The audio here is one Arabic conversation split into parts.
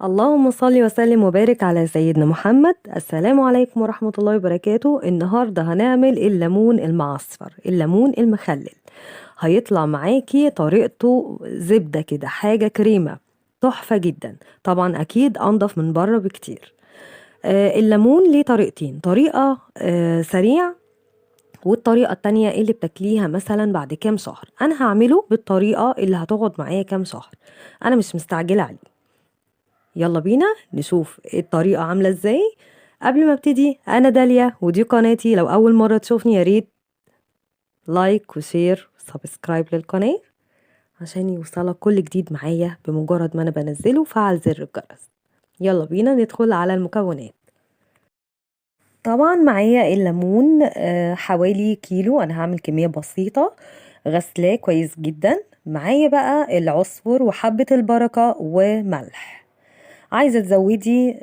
اللهم صل وسلم وبارك على سيدنا محمد. السلام عليكم ورحمة الله وبركاته. النهاردة هنعمل الليمون المعصفر، الليمون المخلل. هيطلع معاكي طريقته زبدة كده، حاجة كريمة تحفة جدا. طبعا أكيد أنضف من بره بكتير. الليمون ليه طريقتين، طريقة سريع، والطريقة التانية اللي بتاكليها مثلا بعد كام شهر. أنا هعمله بالطريقة اللي هتقعد معايا كام شهر، أنا مش مستعجلة عليه. يلا بينا نشوف الطريقة عاملة ازاي. قبل ما ابتدي، انا داليا ودي قناتي. لو اول مرة تشوفني يا ريت لايك وشير وسبسكرايب للقناة عشان يوصلك كل جديد معايا بمجرد ما انا بنزله. فعل زر الجرس. يلا بينا ندخل على المكونات. طبعا معايا الليمون حوالي كيلو، انا هعمل كمية بسيطة، غسلاه كويس جدا. معايا بقى العصفر وحبة البركة وملح. عايزة تزودي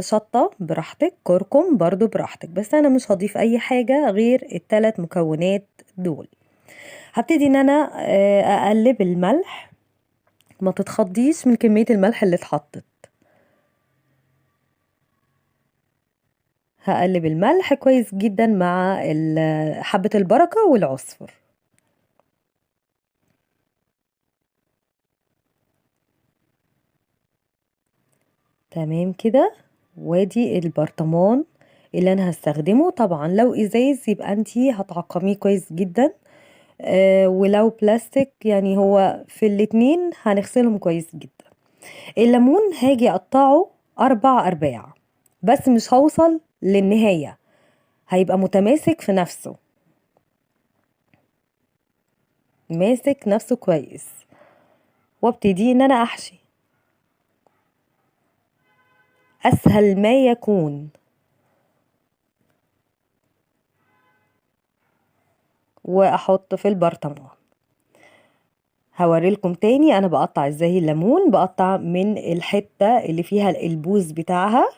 شطة براحتك، كركم برضو براحتك، بس انا مش هضيف اي حاجة غير الثلاث مكونات دول. هبتدي ان انا اقلب الملح. ما تتخضيش من كمية الملح اللي اتحطت. هقلب الملح كويس جدا مع حبة البركة والعصفر. تمام كده. وادي البرطمان اللي انا هستخدمه. طبعا لو ازاز يبقى انتي هتعقميه كويس جدا، ولو بلاستيك يعني هو في الاتنين هنغسلهم كويس جدا. الليمون هاجي اقطعه 4 ارباع، بس مش هوصل للنهاية، هيبقى متماسك في نفسه، ماسك نفسه كويس. وابتدي ان انا احشي اسهل ما يكون. واحط في البرطمان. هوريلكم تاني انا بقطع ازاي الليمون. بقطع من الحتة اللي فيها البوز بتاعها،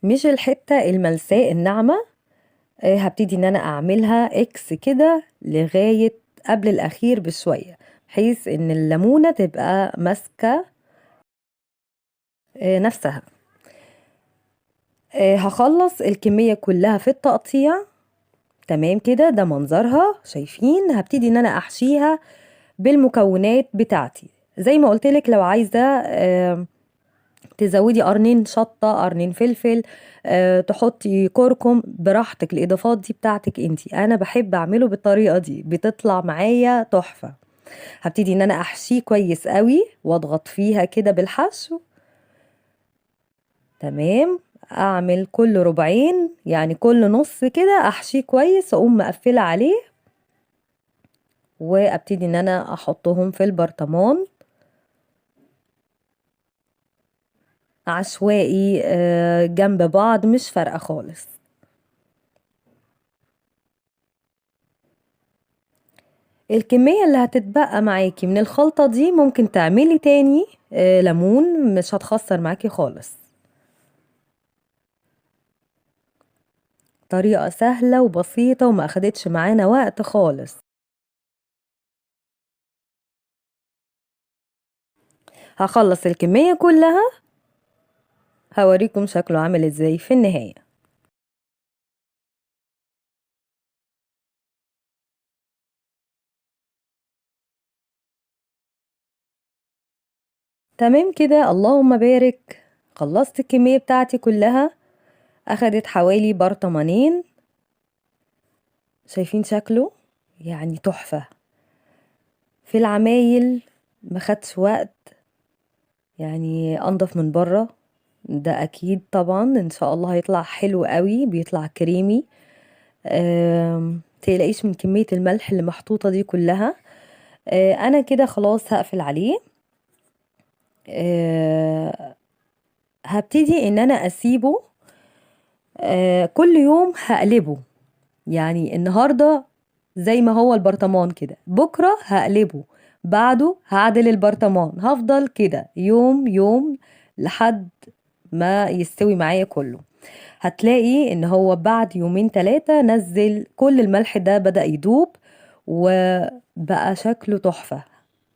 مش الحتة الملساء الناعمة. هبتدي ان انا اعملها اكس كده لغاية قبل الاخير بشوية، بحيث ان الليمونة تبقى ماسكة نفسها. هخلص الكمية كلها في التقطيع. تمام كده، ده منظرها شايفين. هبتدي ان انا احشيها بالمكونات بتاعتي. زي ما قلتلك، لو عايزة تزودي قرنين شطة، قرنين فلفل، تحطي كركم براحتك. الاضافات دي بتاعتك انتي. انا بحب اعمله بالطريقة دي، بتطلع معايا تحفة. هبتدي ان انا احشيه كويس قوي واضغط فيها كده بالحشو. تمام. اعمل كل ربعين، يعني كل نص كده احشيه كويس، اقوم مقفلة عليه وابتدي ان انا احطهم في البرطمان عشوائي جنب بعض، مش فارقة خالص. الكمية اللي هتتبقى معاكي من الخلطة دي ممكن تعملي تاني ليمون، مش هتخسر معاكي خالص. طريقة سهلة وبسيطة وما اخدتش معانا وقت خالص. هخلص الكمية كلها، هوريكم شكله عامل ازاي في النهاية. تمام كده، اللهم بارك. خلصت الكمية بتاعتي كلها، اخدت حوالي برطمانين. شايفين شكله؟ يعني تحفة في العمايل، ما خدش وقت، يعني انضف من بره. ده اكيد طبعا ان شاء الله هيطلع حلو قوي، بيطلع كريمي. تقلقيش من كمية الملح اللي محطوطة دي كلها. انا كده خلاص هقفل عليه. هبتدي ان انا اسيبه كل يوم هقلبه. يعني النهاردة زي ما هو البرطمان كده، بكرة هقلبه، بعده هعدل البرطمان، هفضل كده يوم يوم لحد ما يستوي معايا كله. هتلاقي ان هو بعد يومين 3 نزل كل الملح ده، بدأ يدوب وبقى شكله تحفة.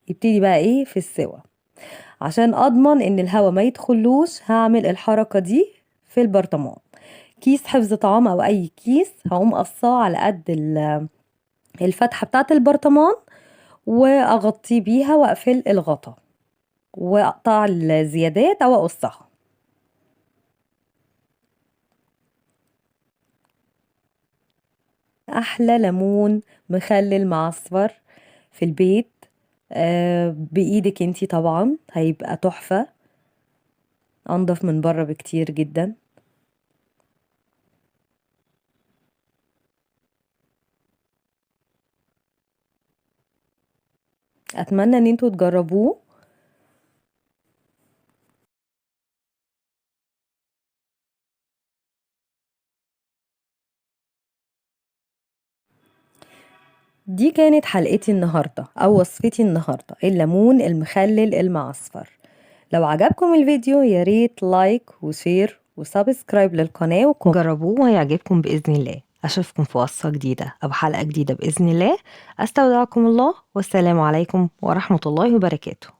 يبتدي بقى ايه في السوا. عشان اضمن ان الهواء ما يدخلوش هعمل الحركة دي في البرطمان. كيس حفظ طعام او اي كيس هقوم قصاه على قد الفتحة بتاعة البرطمان، واغطيه بيها واقفل الغطا، واقطع الزيادات او اقصها. احلى ليمون مخلل معصفر في البيت، بايدك انتي طبعا، هيبقى تحفة، انضف من بره بكتير جدا. اتمنى ان انتوا تجربوه. دي كانت حلقتي النهاردة او وصفتي النهاردة، الليمون المخلل المعصفر. لو عجبكم الفيديو ياريت لايك وشير وسبسكرايب للقناة وجربوه وهيعجبكم بإذن الله. أشوفكم في وصفة جديدة أو حلقة جديدة بإذن الله. أستودعكم الله، والسلام عليكم ورحمة الله وبركاته.